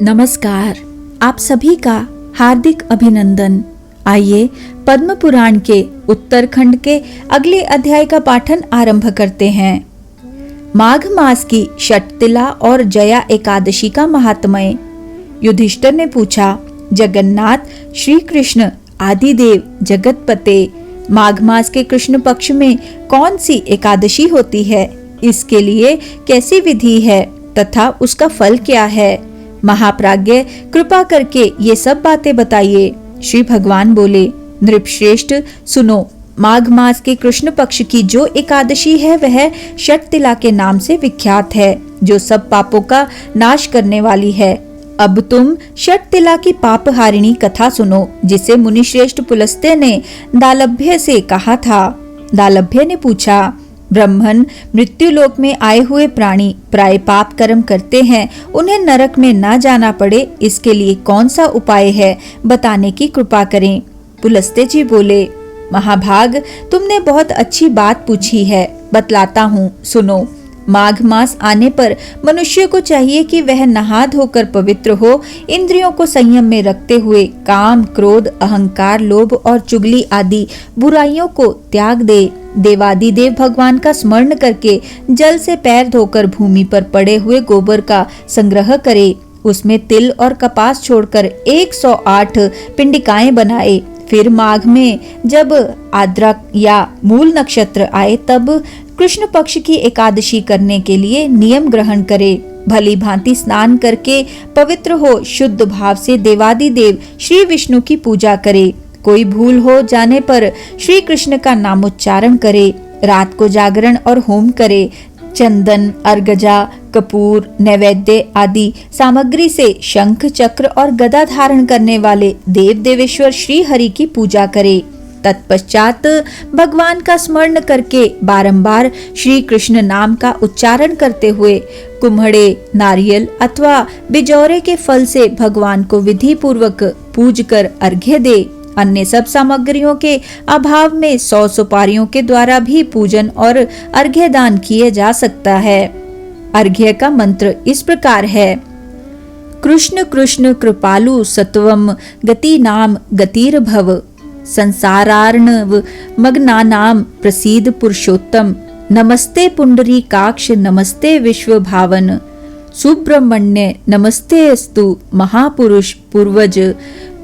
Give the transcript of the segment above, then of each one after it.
नमस्कार, आप सभी का हार्दिक अभिनंदन। आइए पद्म पुराण के उत्तरखंड के अगले अध्याय का पाठन आरंभ करते हैं। माघ मास की षटतिला और जया एकादशी का महात्म्य। युधिष्ठिर ने पूछा, जगन्नाथ श्री कृष्ण आदिदेव जगतपते, माघ मास के कृष्ण पक्ष में कौन सी एकादशी होती है? इसके लिए कैसी विधि है तथा उसका फल क्या है? महाप्राज्ञ, कृपा करके ये सब बातें बताइए। श्री भगवान बोले, नृपश्रेष्ठ सुनो, माघ मास के कृष्ण पक्ष की जो एकादशी है वह षटतिला के नाम से विख्यात है, जो सब पापों का नाश करने वाली है। अब तुम षटतिला की पापहारिणी कथा सुनो, जिसे मुनिश्रेष्ठ पुलस्त्य ने दालभ्य से कहा था। दालभ्य ने पूछा, ब्रह्मन, मृत्यु लोक में आए हुए प्राणी प्राय पाप कर्म करते हैं, उन्हें नरक में न जाना पड़े, इसके लिए कौन सा उपाय है, बताने की कृपा करें। पुलस्त्य जी बोले, महाभाग, तुमने बहुत अच्छी बात पूछी है, बतलाता हूँ, सुनो। माघ मास आने पर मनुष्य को चाहिए कि वह नहा धोकर पवित्र हो, इंद्रियों को संयम में रखते हुए काम, क्रोध, अहंकार, लोभ और चुगली आदि बुराइयों को त्याग दे। देवादिदेव भगवान का स्मरण करके जल से पैर धोकर भूमि पर पड़े हुए गोबर का संग्रह करे। उसमें तिल और कपास छोड़कर 108 पिंडिकाएं बनाए। फिर माघ में जब आद्रक या मूल नक्षत्र आए तब कृष्ण पक्ष की एकादशी करने के लिए नियम ग्रहण करे। भली भांति स्नान करके पवित्र हो शुद्ध भाव से देवादिदेव श्री विष्णु की पूजा करे। कोई भूल हो जाने पर श्री कृष्ण का नामोच्चारण करे। रात को जागरण और होम करे। चंदन, अर्गजा, कपूर, नैवेद्य आदि सामग्री से शंख, चक्र और गदा धारण करने वाले देव देवेश्वर श्री हरि की पूजा करे। तत्पश्चात भगवान का स्मरण करके बारंबार श्री कृष्ण नाम का उच्चारण करते हुए कुम्हड़े, नारियल अथवा बिजौरे के फल से भगवान को विधि पूर्वक पूज कर अर्घ्य दे। अन्य सब सामग्रियों के अभाव में 100 सुपारियों के द्वारा भी पूजन और अर्घ्य दान किए जा सकता है। अर्घ्य का मंत्र इस प्रकार है, कृष्ण कृष्ण कृपालु सत्वम गति नाम गतिर भव, संसारार्णव मग्नानाम प्रसीद पुरुषोत्तम, नमस्ते पुंडरीकाक्ष नमस्ते विश्व भावन, सुब्रह्मण्य नमस्ते अस्तु महापुरुष पूर्वज,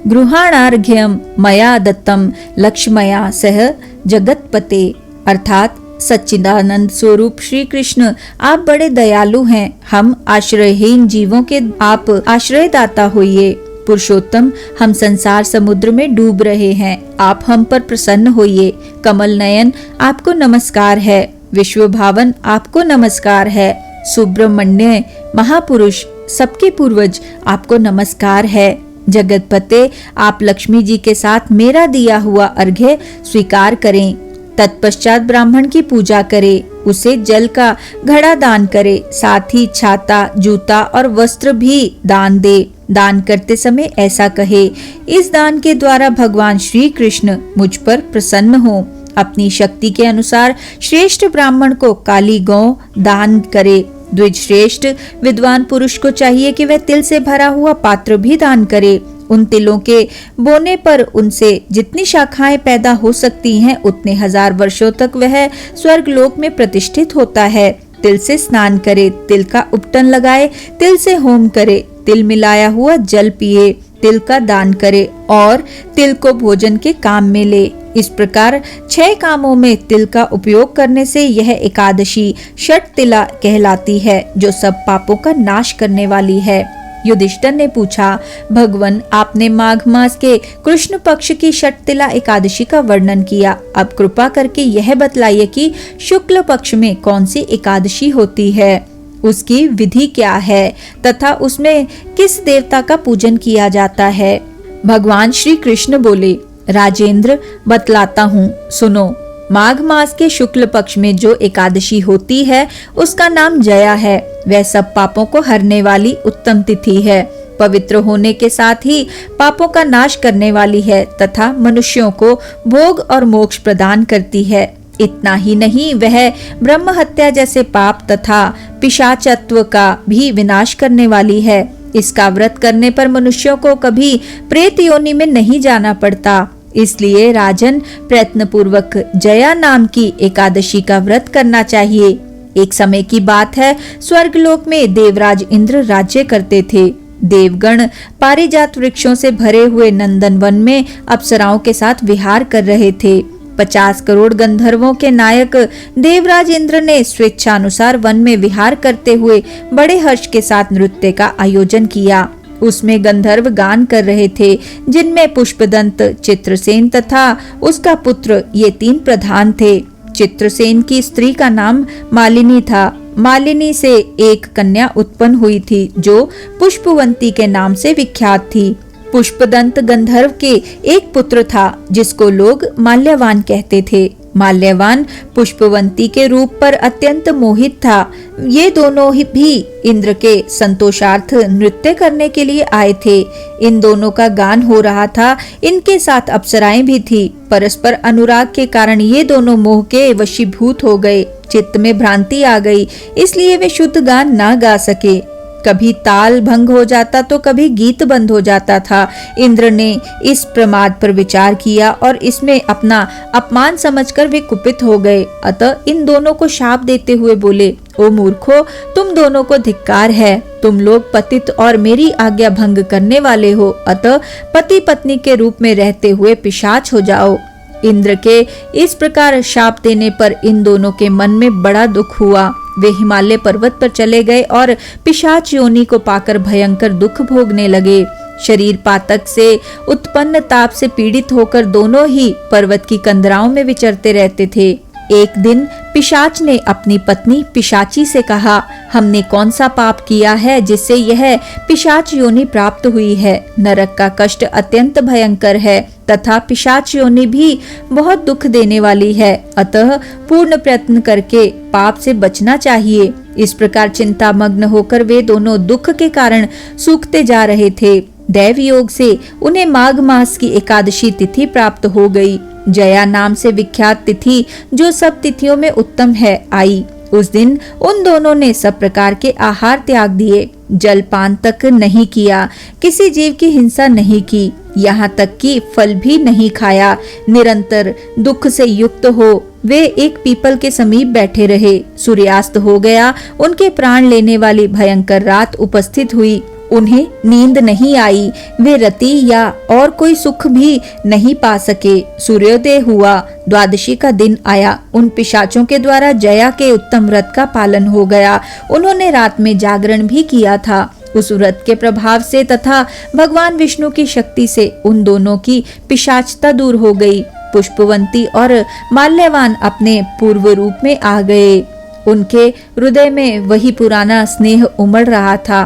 गृहाणार्घ्यम मया दत्तम लक्ष्मया सह जगतपते। अर्थात सच्चिदानंद स्वरूप श्री कृष्ण, आप बड़े दयालु हैं, हम आश्रयहीन जीवों के आप आश्रयदाता होइए। पुरुषोत्तम, हम संसार समुद्र में डूब रहे हैं, आप हम पर प्रसन्न होइए। कमल नयन, आपको नमस्कार है। विश्व भावन, आपको नमस्कार है। सुब्रह्मण्य महापुरुष, सबके पूर्वज, आपको नमस्कार है। जगतपते, आप लक्ष्मी जी के साथ मेरा दिया हुआ अर्घ्य स्वीकार करें। तत्पश्चात ब्राह्मण की पूजा करे, उसे जल का घड़ा दान करे, साथ ही छाता, जूता और वस्त्र भी दान दे। दान करते समय ऐसा कहे, इस दान के द्वारा भगवान श्री कृष्ण मुझ पर प्रसन्न हो। अपनी शक्ति के अनुसार श्रेष्ठ ब्राह्मण को काली गौ दान करे। द्विज श्रेष्ठ विद्वान पुरुष को चाहिए कि वह तिल से भरा हुआ पात्र भी दान करे। उन तिलों के बोने पर उनसे जितनी शाखाएं पैदा हो सकती हैं, उतने 1000 वर्षों तक वह स्वर्ग लोक में प्रतिष्ठित होता है। तिल से स्नान करे, तिल का उपटन लगाए, तिल से होम करे, तिल मिलाया हुआ जल पिए, तिल का दान करे और तिल को भोजन के काम में ले। इस प्रकार 6 कामों में तिल का उपयोग करने से यह एकादशी षटतिला कहलाती है, जो सब पापों का नाश करने वाली है। युधिष्ठिर ने पूछा, भगवन, आपने माघ मास के कृष्ण पक्ष की षटतिला एकादशी का वर्णन किया, अब कृपा करके यह बतलाइए कि शुक्ल पक्ष में कौन सी एकादशी होती है, उसकी विधि क्या है तथा उसमें किस देवता का पूजन किया जाता है। भगवान श्री कृष्ण बोले, राजेंद्र, बतलाता हूँ, सुनो। माघ मास के शुक्ल पक्ष में जो एकादशी होती है उसका नाम जया है। वह सब पापों को हरने वाली उत्तम तिथि है, पवित्र होने के साथ ही पापों का नाश करने वाली है तथा मनुष्यों को भोग और मोक्ष प्रदान करती है। इतना ही नहीं, वह ब्रह्म हत्या जैसे पाप तथा पिशाचत्व का भी विनाश करने वाली है। इसका व्रत करने पर मनुष्यों को कभी प्रेत योनि में नहीं जाना पड़ता। इसलिए राजन, प्रयत्न पूर्वक जया नाम की एकादशी का व्रत करना चाहिए। एक समय की बात है, स्वर्गलोक में देवराज इंद्र राज्य करते थे। देवगण पारिजात वृक्षों से भरे हुए नंदन वन में अप्सराओं के साथ विहार कर रहे थे। 50 करोड़ गंधर्वों के नायक देवराज इंद्र ने स्वेच्छानुसार वन में विहार करते हुए बड़े हर्ष के साथ नृत्य का आयोजन किया। उसमें गंधर्व गान कर रहे थे, जिनमें पुष्पदंत, चित्रसेन तथा उसका पुत्र ये 3 प्रधान थे। चित्रसेन की स्त्री का नाम मालिनी था। मालिनी से एक कन्या उत्पन्न हुई थी जो पुष्पवंती के नाम से विख्यात थी। पुष्पदंत गंधर्व के एक पुत्र था जिसको लोग माल्यवान कहते थे। माल्यवान पुष्पवंती के रूप पर अत्यंत मोहित था। ये दोनों भी इंद्र के संतोषार्थ नृत्य करने के लिए आए थे। इन दोनों का गान हो रहा था। इनके साथ अप्सराएं भी थी। परस्पर अनुराग के कारण ये दोनों मोह के वशीभूत हो गए। चित्त में भ्रांति आ गई, इसलिए वे शुद्ध गान ना गा सके। कभी ताल भंग हो जाता तो कभी गीत बंद हो जाता था। इंद्र ने इस प्रमाद पर विचार किया और इसमें अपना अपमान समझकर वे कुपित हो गए। अतः इन दोनों को शाप देते हुए बोले, ओ मूर्खो, तुम दोनों को धिक्कार है। तुम लोग पतित और मेरी आज्ञा भंग करने वाले हो। अतः पति पत्नी के रूप में रहते हुए पिशाच हो जाओ। इंद्र के इस प्रकार शाप देने पर इन दोनों के मन में बड़ा दुख हुआ। वे हिमालय पर्वत पर चले गए और पिशाच योनि को पाकर भयंकर दुख भोगने लगे। शरीर पातक से उत्पन्न ताप से पीड़ित होकर दोनों ही पर्वत की कंदराओं में विचरते रहते थे। एक दिन पिशाच ने अपनी पत्नी पिशाची से कहा, हमने कौन सा पाप किया है जिससे यह पिशाच योनि प्राप्त हुई है। नरक का कष्ट अत्यंत भयंकर है तथा पिशाच योनि भी बहुत दुख देने वाली है। अतः पूर्ण प्रयत्न करके पाप से बचना चाहिए। इस प्रकार चिंता मग्न होकर वे दोनों दुख के कारण सूखते जा रहे थे। दैव योग से उन्हें माघ मास की एकादशी तिथि प्राप्त हो गई। जया नाम से विख्यात तिथि, जो सब तिथियों में उत्तम है, आई। उस दिन उन दोनों ने सब प्रकार के आहार त्याग दिए, जलपान तक नहीं किया, किसी जीव की हिंसा नहीं की, यहाँ तक कि फल भी नहीं खाया। निरंतर दुख से युक्त हो वे एक पीपल के समीप बैठे रहे। सूर्यास्त हो गया। उनके प्राण लेने वाली भयंकर रात उपस्थित हुई। उन्हें नींद नहीं आई। वे रति या और कोई सुख भी नहीं पा सके। सूर्योदय हुआ। द्वादशी का दिन आया। उन पिशाचों के द्वारा जया के उत्तम व्रत का पालन हो गया। उन्होंने रात में जागरण भी किया था। उस व्रत के प्रभाव से तथा भगवान विष्णु की शक्ति से उन दोनों की पिशाचता दूर हो गई। पुष्पवंती और माल्यवान अपने पूर्व रूप में आ गए। उनके हृदय में वही पुराना स्नेह उमड़ रहा था।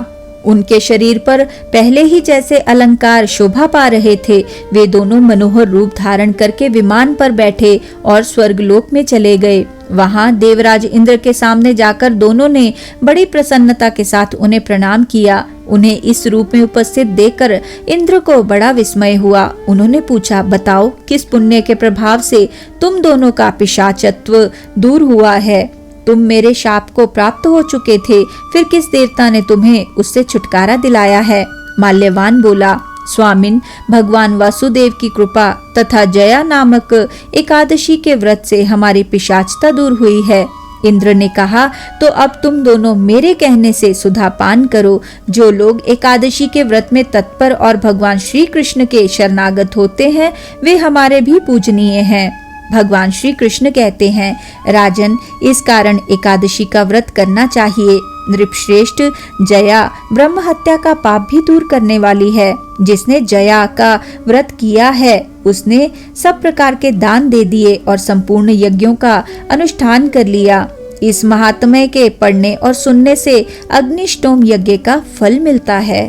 उनके शरीर पर पहले ही जैसे अलंकार शोभा पा रहे थे। वे दोनों मनोहर रूप धारण करके विमान पर बैठे और स्वर्गलोक में चले गए। वहां देवराज इंद्र के सामने जाकर दोनों ने बड़ी प्रसन्नता के साथ उन्हें प्रणाम किया। उन्हें इस रूप में उपस्थित देखकर इंद्र को बड़ा विस्मय हुआ। उन्होंने पूछा, बताओ किस पुण्य के प्रभाव से तुम दोनों का पिशाचत्व दूर हुआ है? तुम मेरे शाप को प्राप्त हो चुके थे, फिर किस देवता ने तुम्हें उससे छुटकारा दिलाया है? माल्यवान बोला, स्वामिन, भगवान वासुदेव की कृपा तथा जया नामक एकादशी के व्रत से हमारी पिशाचता दूर हुई है। इंद्र ने कहा, तो अब तुम दोनों मेरे कहने से सुधा पान करो। जो लोग एकादशी के व्रत में तत्पर और भगवान श्री कृष्ण के शरणागत होते हैं, वे हमारे भी पूजनीय हैं। भगवान श्री कृष्ण कहते हैं, राजन, इस कारण एकादशी का व्रत करना चाहिए। नृपश्रेष्ठ, जया ब्रह्म हत्या का पाप भी दूर करने वाली है। जिसने जया का व्रत किया है उसने सब प्रकार के दान दे दिए और संपूर्ण यज्ञों का अनुष्ठान कर लिया। इस महात्म्य के पढ़ने और सुनने से अग्निष्टोम यज्ञ का फल मिलता है।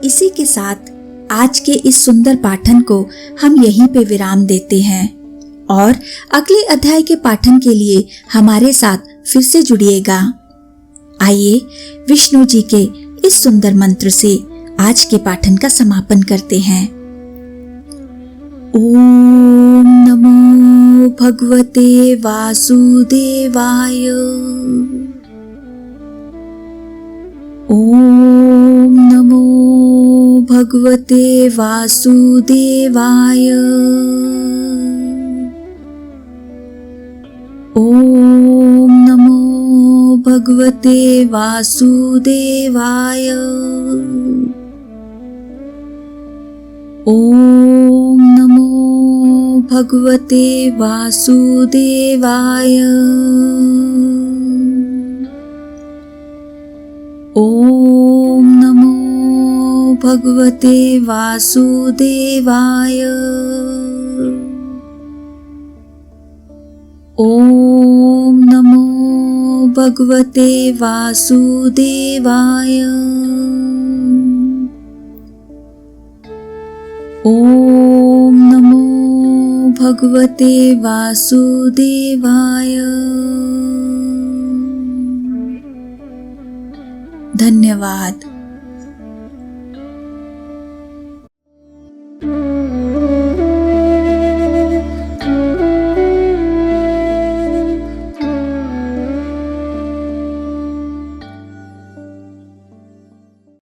इसी के साथ आज के इस सुंदर पाठन को हम यहीं पे विराम देते हैं और अगले अध्याय के पाठन के लिए हमारे साथ फिर से जुड़िएगा। आइए विष्णु जी के इस सुंदर मंत्र से आज के पाठन का समापन करते हैं। ओम नमो भगवते वासुदेवाय। ॐ नमो भगवते वासुदेवाय। ॐ नमो भगवते वासुदेवाय। ॐ नमो भगवते वासुदेवाय। ॐ नमो भगवते वासुदेवाय। ॐ नमो भगवते वासुदेवाय। ॐ नमो भगवते वासुदेवाय। धन्यवाद।